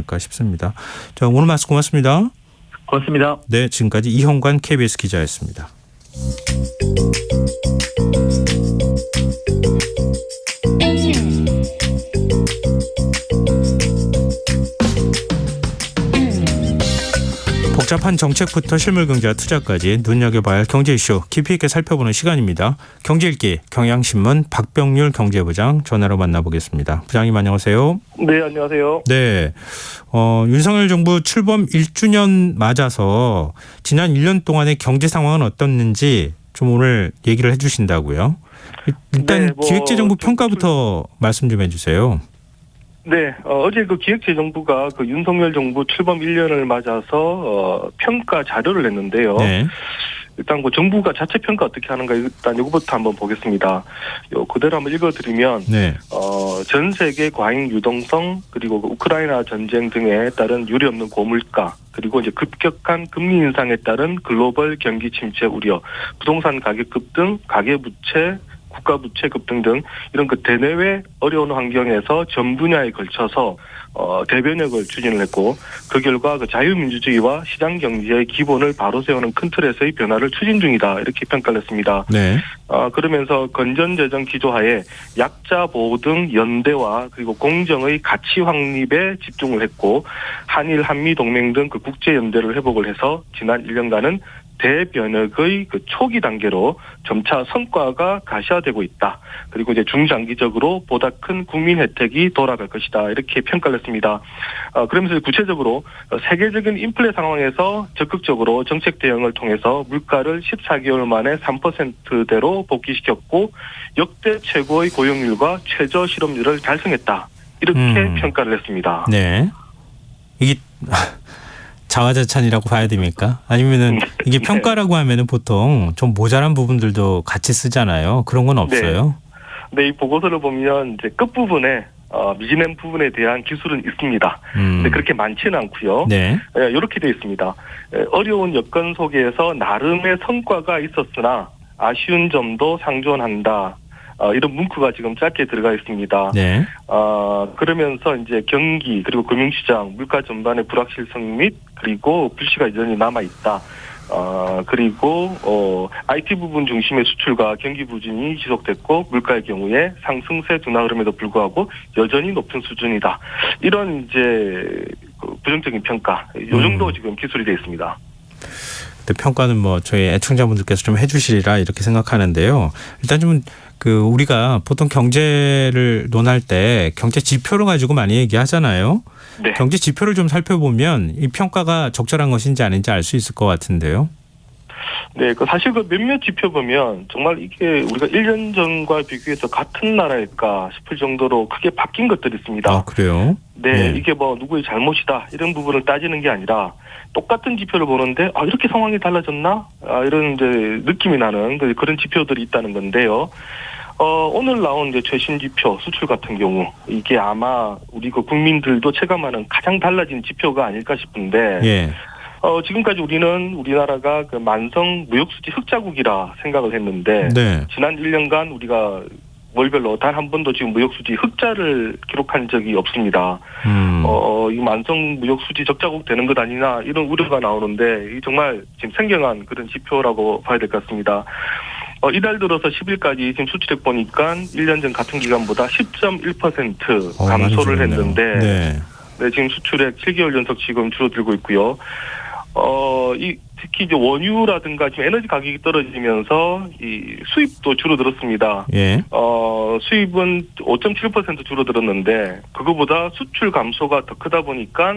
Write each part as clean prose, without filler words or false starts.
않을까 싶습니다. 자, 오늘 말씀 고맙습니다. 고맙습니다. 네, 지금까지 이형관 KBS 기자였습니다. 복잡한 정책부터 실물 경제와 투자까지 눈여겨봐야 할 경제 이슈 깊이 있게 살펴보는 시간입니다. 경제읽기 경향신문 박병률 경제부장 전화로 만나보겠습니다. 부장님 안녕하세요. 네, 안녕하세요. 네, 윤석열 정부 출범 1주년 맞아서 지난 1년 동안의 경제 상황은 어떻는지 좀 오늘 얘기를 해주신다고요. 일단 네, 기획재정부 평가부터 말씀 좀 해주세요. 네, 어제 그 기획재정부가 그 윤석열 정부 출범 1년을 맞아서 평가 자료를 냈는데요. 네. 일단 그 정부가 자체 평가 어떻게 하는가 일단 이거부터 한번 보겠습니다. 그대로 한번 읽어드리면 네. 전 세계 과잉 유동성 그리고 그 우크라이나 전쟁 등에 따른 유례없는 고물가 그리고 이제 급격한 금리 인상에 따른 글로벌 경기 침체 우려, 부동산 가격 급등, 가계부채 국가 부채 급등 등 이런 그 대내외 어려운 환경에서 전 분야에 걸쳐서 대변혁을 추진을 했고 그 결과 그 자유민주주의와 시장 경제의 기본을 바로 세우는 큰 틀에서의 변화를 추진 중이다 이렇게 평가를 했습니다. 네. 그러면서 건전재정 기조하에 약자 보호 등 연대와 그리고 공정의 가치 확립에 집중을 했고 한일 한미 동맹 등 그 국제 연대를 회복을 해서 지난 1년간은 대변혁의 그 초기 단계로 점차 성과가 가시화되고 있다. 그리고 이제 중장기적으로 보다 큰 국민 혜택이 돌아갈 것이다. 이렇게 평가를 했습니다. 그러면서 구체적으로 세계적인 인플레 상황에서 적극적으로 정책 대응을 통해서 물가를 14개월 만에 3%대로 복귀시켰고 역대 최고의 고용률과 최저 실업률을 달성했다. 이렇게 평가를 했습니다. 네. 이게 자화자찬이라고 봐야 됩니까? 아니면은 이게 평가라고 하면은 보통 좀 모자란 부분들도 같이 쓰잖아요. 그런 건 없어요? 네, 이 보고서를 보면 이제 끝부분에 미진한 부분에 대한 기술은 있습니다. 근데 그렇게 많지는 않고요. 네. 이렇게 되어 있습니다. 어려운 여건 속에서 나름의 성과가 있었으나 아쉬운 점도 상존한다. 이런 문구가 지금 짧게 들어가 있습니다. 네. 그러면서 이제 경기 그리고 금융시장 물가 전반의 불확실성 및 그리고 불씨가 여전히 남아 있다. 그리고 IT 부분 중심의 수출과 경기 부진이 지속됐고 물가의 경우에 상승세 둔화 흐름에도 불구하고 여전히 높은 수준이다. 이런 이제 부정적인 평가. 이 정도 지금 기술이 되어 있습니다. 평가는 뭐 저희 애청자분들께서 좀 해주시리라 이렇게 생각하는데요. 일단 좀 우리가 보통 경제를 논할 때 경제 지표를 가지고 많이 얘기하잖아요. 네. 경제 지표를 좀 살펴보면 이 평가가 적절한 것인지 아닌지 알 수 있을 것 같은데요. 네, 사실 몇몇 지표 보면 정말 이게 우리가 1년 전과 비교해서 같은 나라일까 싶을 정도로 크게 바뀐 것들이 있습니다. 아, 그래요? 네, 이게 뭐 누구의 잘못이다 이런 부분을 따지는 게 아니라 똑같은 지표를 보는데 이렇게 상황이 달라졌나? 이런 이제 느낌이 나는 그런 지표들이 있다는 건데요. 오늘 나온 이제 최신 지표 수출 같은 경우 이게 아마 우리 국민들도 체감하는 가장 달라진 지표가 아닐까 싶은데 예. 지금까지 우리나라가 그 만성 무역수지 흑자국이라 생각을 했는데 네. 지난 1년간 우리가 월별로 단 한 번도 지금 무역수지 흑자를 기록한 적이 없습니다. 이 만성 무역수지 적자국 되는 것 아니냐 이런 우려가 나오는데 이 정말 지금 생경한 그런 지표라고 봐야 될 것 같습니다. 이달 들어서 10일까지 지금 수출액 보니까 1년 전 같은 기간보다 10.1% 감소를 했는데 네, 지금 수출액 7개월 연속 지금 줄어들고 있고요. 특히 이제 원유라든가 지금 에너지 가격이 떨어지면서 이 수입도 줄어들었습니다. 예. 수입은 5.7% 줄어들었는데 그거보다 수출 감소가 더 크다 보니까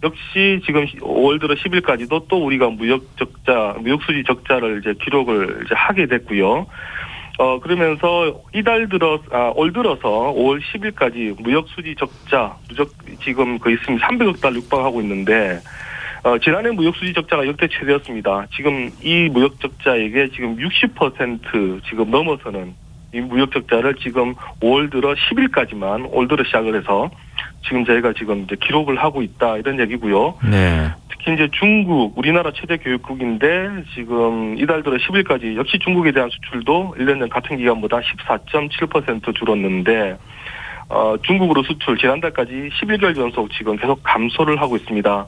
역시 지금 5월 들어 10일까지도 또 우리가 무역수지 적자를 이제 기록을 이제 하게 됐고요. 그러면서 올 들어서 5월 10일까지 무역수지 적자 지금 거의 300억 달러 육박하고 있는데 지난해 무역수지 적자가 역대 최대였습니다. 지금 이 무역 적자에게 지금 60% 지금 넘어서는 이 무역 적자를 지금 5월 들어 10일까지만 올 들어 시작을 해서 지금 저희가 지금 이제 기록을 하고 있다 이런 얘기고요. 네. 특히 이제 중국 우리나라 최대 교육국인데 지금 이달 들어 10일까지 역시 중국에 대한 수출도 1년 전 같은 기간보다 14.7% 줄었는데 중국으로 수출 지난달까지 11개월 연속 지금 계속 감소를 하고 있습니다.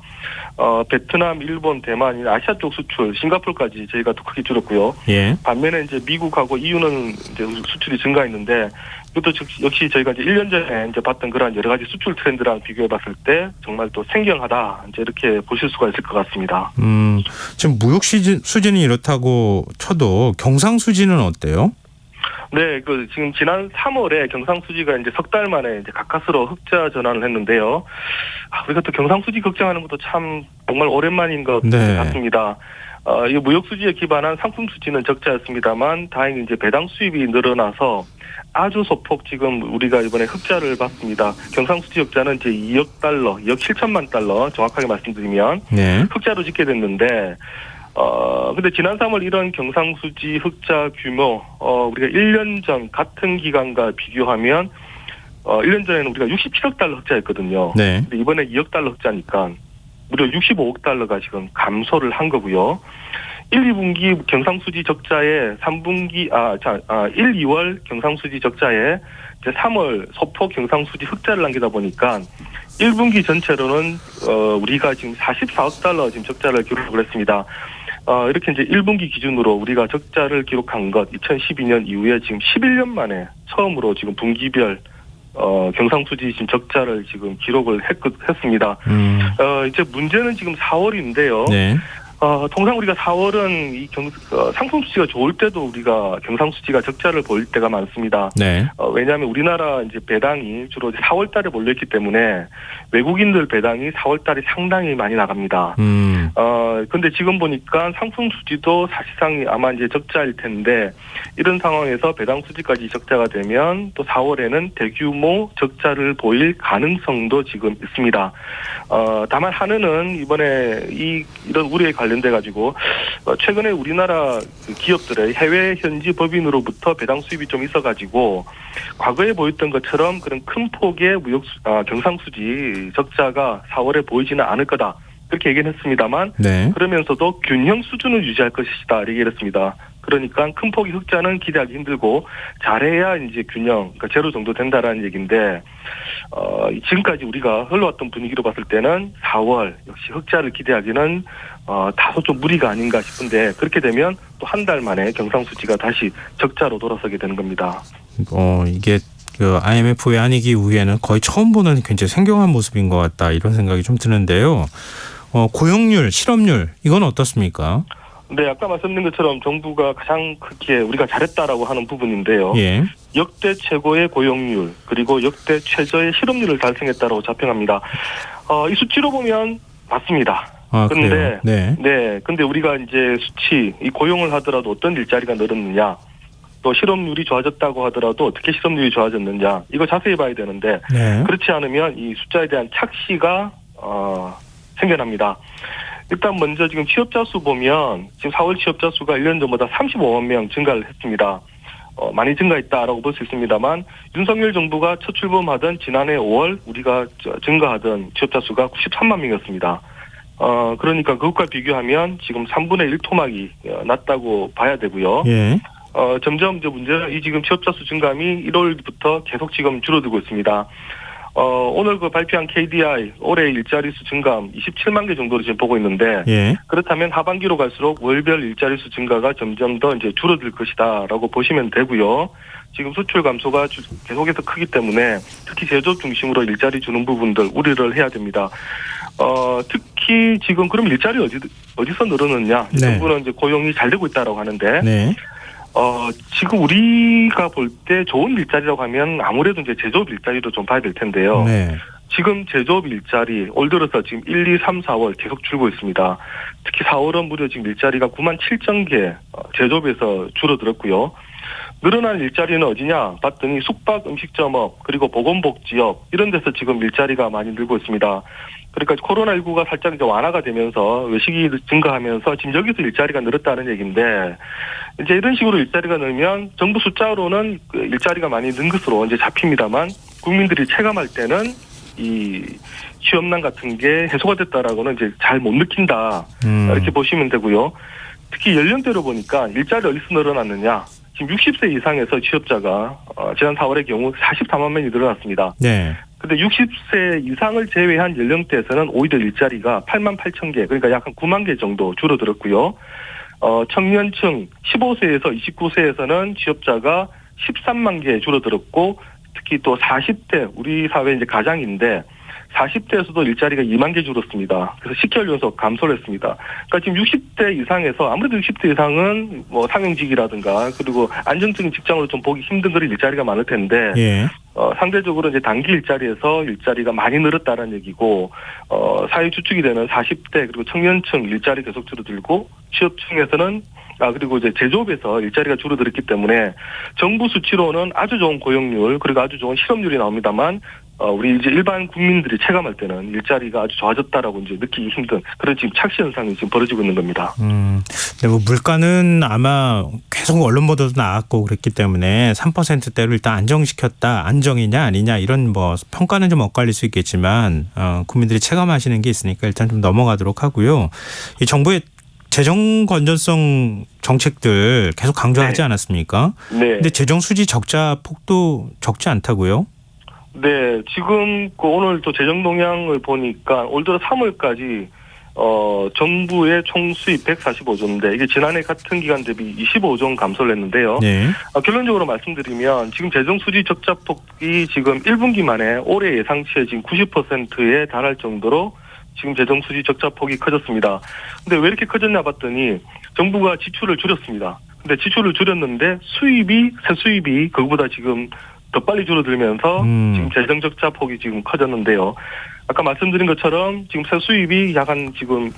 베트남, 일본, 대만, 아시아 쪽 수출, 싱가포르까지 저희가 더 크게 줄었고요. 예. 반면에 이제 미국하고 EU는 이제 수출이 증가했는데 이것도 역시 저희가 이제 1년 전에 이제 봤던 그런 여러 가지 수출 트렌드랑 비교해봤을 때 정말 또 생경하다 이제 이렇게 보실 수가 있을 것 같습니다. 지금 무역 수지는 이렇다고 쳐도 경상수지는 어때요? 네, 지금 지난 3월에 경상수지가 이제 석 달 만에 이제 가까스로 흑자 전환을 했는데요. 우리가 또 경상수지 걱정하는 것도 참 정말 오랜만인 것 같습니다. 이 무역수지에 기반한 상품수지는 적자였습니다만 다행히 이제 배당 수입이 늘어나서 아주 소폭 지금 우리가 이번에 흑자를 봤습니다. 경상수지 흑자는 이제 2억 달러, 2억 7천만 달러 정확하게 말씀드리면 흑자로 짓게 됐는데 근데 지난 3월 이런 경상수지 흑자 규모, 우리가 1년 전 같은 기간과 비교하면, 1년 전에는 우리가 67억 달러 흑자였거든요. 네. 근데 이번에 2억 달러 흑자니까 무려 65억 달러가 지금 감소를 한 거고요. 1, 2분기 경상수지 적자에 1, 2월 경상수지 적자에 이제 3월 소폭 경상수지 흑자를 남기다 보니까 1분기 전체로는, 우리가 지금 44억 달러 지금 적자를 기록을 했습니다. 이렇게 이제 1분기 기준으로 우리가 적자를 기록한 것 2012년 이후에 지금 11년 만에 처음으로 지금 분기별 경상수지 지금 적자를 지금 기록을 했습니다. 이제 문제는 지금 4월인데요. 네. 통상 우리가 4월은 이 상품 수지가 좋을 때도 우리가 경상수지가 적자를 보일 때가 많습니다. 네. 왜냐하면 우리나라 이제 배당이 주로 4월 달에 몰렸기 때문에 외국인들 배당이 4월 달에 상당히 많이 나갑니다. 근데 지금 보니까 상품 수지도 사실상 아마 이제 적자일 텐데 이런 상황에서 배당 수지까지 적자가 되면 또 4월에는 대규모 적자를 보일 가능성도 지금 있습니다. 다만 한은은 이번에 이런 우려에 관련돼 가지고 최근에 우리나라 기업들의 해외 현지 법인으로부터 배당 수입이 좀 있어 가지고 과거에 보였던 것처럼 그런 큰 폭의 경상수지 적자가 4월에 보이지는 않을 거다. 그렇게 얘기는 했습니다만 그러면서도 균형 수준을 유지할 것이다. 이렇게 했습니다. 그러니까 큰 폭의 흑자는 기대하기 힘들고 잘해야 이제 균형, 그러니까 제로 정도 된다라는 얘기인데 지금까지 우리가 흘러왔던 분위기로 봤을 때는 4월 역시 흑자를 기대하기는 다소 좀 무리가 아닌가 싶은데 그렇게 되면 또 한 달 만에 경상수지가 다시 적자로 돌아서게 되는 겁니다. 이게 그 IMF 외환위기 이후에는 거의 처음 보는 굉장히 생경한 모습인 것 같다 이런 생각이 좀 드는데요. 고용률, 실업률 이건 어떻습니까? 네, 아까 말씀드린 것처럼 정부가 가장 크게 우리가 잘했다라고 하는 부분인데요. 예. 역대 최고의 고용률 그리고 역대 최저의 실업률을 달성했다라고 자평합니다. 이 수치로 보면 맞습니다. 근데 근데 우리가 이제 수치, 이 고용을 하더라도 어떤 일자리가 늘었느냐, 또 실업률이 좋아졌다고 하더라도 어떻게 실업률이 좋아졌느냐, 이거 자세히 봐야 되는데 그렇지 않으면 이 숫자에 대한 착시가 생겨납니다. 일단 먼저 지금 취업자 수 보면 지금 4월 취업자 수가 1년 전보다 35만 명 증가를 했습니다. 많이 증가했다라고 볼 수 있습니다만 윤석열 정부가 첫 출범하던 지난해 5월 우리가 증가하던 취업자 수가 93만 명이었습니다. 그러니까 그것과 비교하면 지금 3분의 1 토막이 났다고 봐야 되고요. 점점 이제 문제는 이 지금 취업자 수 증감이 1월부터 계속 지금 줄어들고 있습니다. 오늘 그 발표한 KDI 올해 일자리 수 증감 27만 개 정도로 지금 보고 있는데 그렇다면 하반기로 갈수록 월별 일자리 수 증가가 점점 더 이제 줄어들 것이다라고 보시면 되고요. 지금 수출 감소가 계속해서 크기 때문에 특히 제조업 중심으로 일자리 주는 부분들 우려를 해야 됩니다. 특히 지금 그럼 일자리 어디서 늘어났냐? 정부는 이제 고용이 잘 되고 있다라고 하는데 지금 우리가 볼 때 좋은 일자리라고 하면 아무래도 이제 제조업 일자리로 좀 봐야 될 텐데요. 지금 제조업 일자리 올 들어서 지금 1, 2, 3, 4월 계속 줄고 있습니다. 특히 4월은 무려 지금 일자리가 9만 7천 개 제조업에서 줄어들었고요. 늘어난 일자리는 어디냐 봤더니 숙박 음식점업 그리고 보건복지업 이런 데서 지금 일자리가 많이 늘고 있습니다. 그러니까 코로나19가 살짝 이제 완화가 되면서 외식이 증가하면서 지금 여기서 일자리가 늘었다는 얘기인데 이제 이런 식으로 일자리가 늘면 정부 숫자로는 그 일자리가 많이 는 것으로 이제 잡힙니다만 국민들이 체감할 때는 이 취업난 같은 게 해소가 됐다라고는 이제 잘 못 느낀다 이렇게 보시면 되고요. 특히 연령대로 보니까 일자리 어디서 늘어났느냐 지금 60세 이상에서 취업자가 지난 4월의 경우 44만 명이 늘어났습니다. 네. 근데 60세 이상을 제외한 연령대에서는 오히려 일자리가 8만 8천 개, 그러니까 약 한 9만 개 정도 줄어들었고요. 청년층 15세에서 29세에서는 취업자가 13만 개 줄어들었고, 특히 또 40대, 우리 사회 이제 가장인데 40대에서도 일자리가 2만 개 줄었습니다. 그래서 10개월 연속 감소를 했습니다. 그러니까 지금 60대 이상에서 아무래도 60대 이상은 뭐 상용직이라든가 그리고 안정적인 직장으로 좀 보기 힘든 그런 일자리가 많을 텐데, 예. 상대적으로 이제 단기 일자리에서 일자리가 많이 늘었다는 얘기고, 사회 주축이 되는 40대 그리고 청년층 일자리 계속 줄어들고, 취업층에서는 그리고 이제 제조업에서 일자리가 줄어들었기 때문에 정부 수치로는 아주 좋은 고용률 그리고 아주 좋은 실업률이 나옵니다만, 우리 이제 일반 국민들이 체감할 때는 일자리가 아주 좋아졌다라고 이제 느끼기 힘든 그런 지금 착시 현상이 지금 벌어지고 있는 겁니다. 근데 뭐 물가는 아마 계속 언론 보도도 나왔고 그랬기 때문에 3%대로 일단 안정시켰다, 안정이냐 아니냐 이런 뭐 평가는 좀 엇갈릴 수 있겠지만 국민들이 체감하시는 게 있으니까 일단 좀 넘어가도록 하고요. 이 정부의 재정 건전성 정책들 계속 강조하지 네. 않았습니까? 네. 근데 재정 수지 적자 폭도 적지 않다고요? 네, 지금 오늘 또 재정 동향을 보니까 올 들어 3월까지 정부의 총 수입 145조인데 이게 지난해 같은 기간 대비 25조 원 감소를 했는데요. 네. 결론적으로 말씀드리면 지금 재정 수지 적자 폭이 지금 1분기 만에 올해 예상치의 지금 90%에 달할 정도로 지금 재정 수지 적자 폭이 커졌습니다. 근데 왜 이렇게 커졌냐 봤더니 정부가 지출을 줄였습니다. 근데 지출을 줄였는데 새 수입이 그거보다 지금 더 빨리 줄어들면서 지금 재정 적자 폭이 지금 커졌는데요. 아까 말씀드린 것처럼 지금 새 수입이 약 한 지금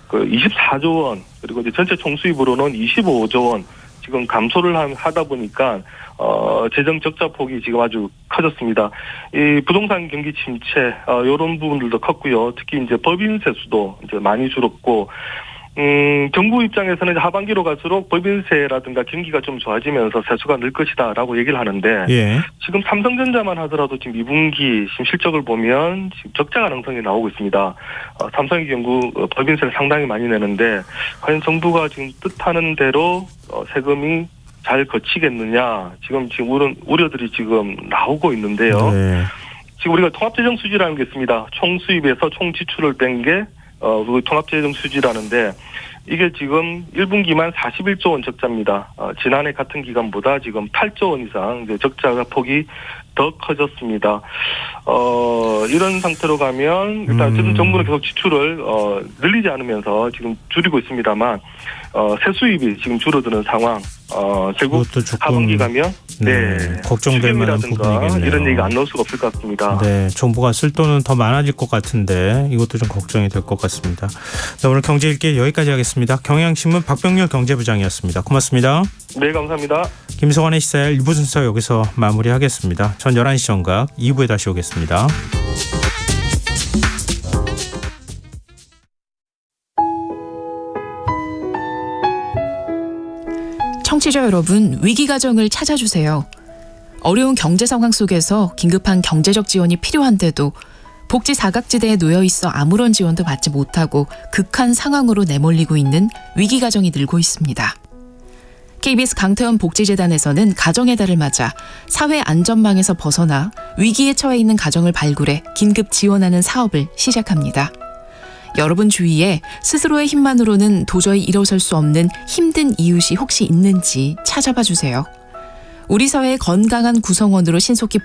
24조 원 그리고 이제 전체 총 수입으로는 25조 원 지금 감소를 하다 보니까 재정 적자 폭이 지금 아주 커졌습니다. 이 부동산 경기 침체 이런 부분들도 컸고요. 특히 이제 법인세 수도 이제 많이 줄었고. 정부 입장에서는 하반기로 갈수록 법인세라든가 경기가 좀 좋아지면서 세수가 늘 것이다라고 얘기를 하는데, 예. 지금 삼성전자만 하더라도 지금 2분기 지금 실적을 보면 지금 적자 가능성이 나오고 있습니다. 삼성의 경우 법인세를 상당히 많이 내는데 과연 정부가 지금 뜻하는 대로 세금이 잘 거치겠느냐 지금 우려들이 지금 나오고 있는데요. 네. 지금 우리가 통합재정 수지라는 게 있습니다. 총 수입에서 총 지출을 뺀 게 통합재정 수지라는데 이게 지금 1분기만 41조 원 적자입니다. 지난해 같은 기간보다 지금 8조 원 이상 이제 적자가 폭이 더 커졌습니다. 이런 상태로 가면 일단 어쨌든 정부는 계속 지출을 늘리지 않으면서 지금 줄이고 있습니다만 새 수입이 지금 줄어드는 상황. 결국 하반기 가면 걱정될 만한 부분이겠네요. 이런 얘기가 안 나올 수가 없을 것 같습니다. 네, 정부가 쓸 돈은 더 많아질 것 같은데 이것도 좀 걱정이 될 것 같습니다. 네, 오늘 경제 읽기 여기까지 하겠습니다. 경향신문 박병렬 경제부장이었습니다. 고맙습니다. 네, 감사합니다. 김성환의 시사일 1부 순서 여기서 마무리하겠습니다. 전 11시 정각 2부에 다시 오겠습니다. 청취자 여러분, 위기가정을 찾아주세요. 어려운 경제 상황 속에서 긴급한 경제적 지원이 필요한데도 복지 사각지대에 놓여 있어 아무런 지원도 받지 못하고 극한 상황으로 내몰리고 있는 위기가정이 늘고 있습니다. KBS 강태원 복지재단에서는 가정의 달을 맞아 사회 안전망에서 벗어나 위기에 처해 있는 가정을 발굴해 긴급 지원하는 사업을 시작합니다. 여러분 주위에 스스로의 힘만으로는 도저히 일어설 수 없는 힘든 이웃이 혹시 있는지 찾아봐 주세요. 우리 사회의 건강한 구성원으로 신속히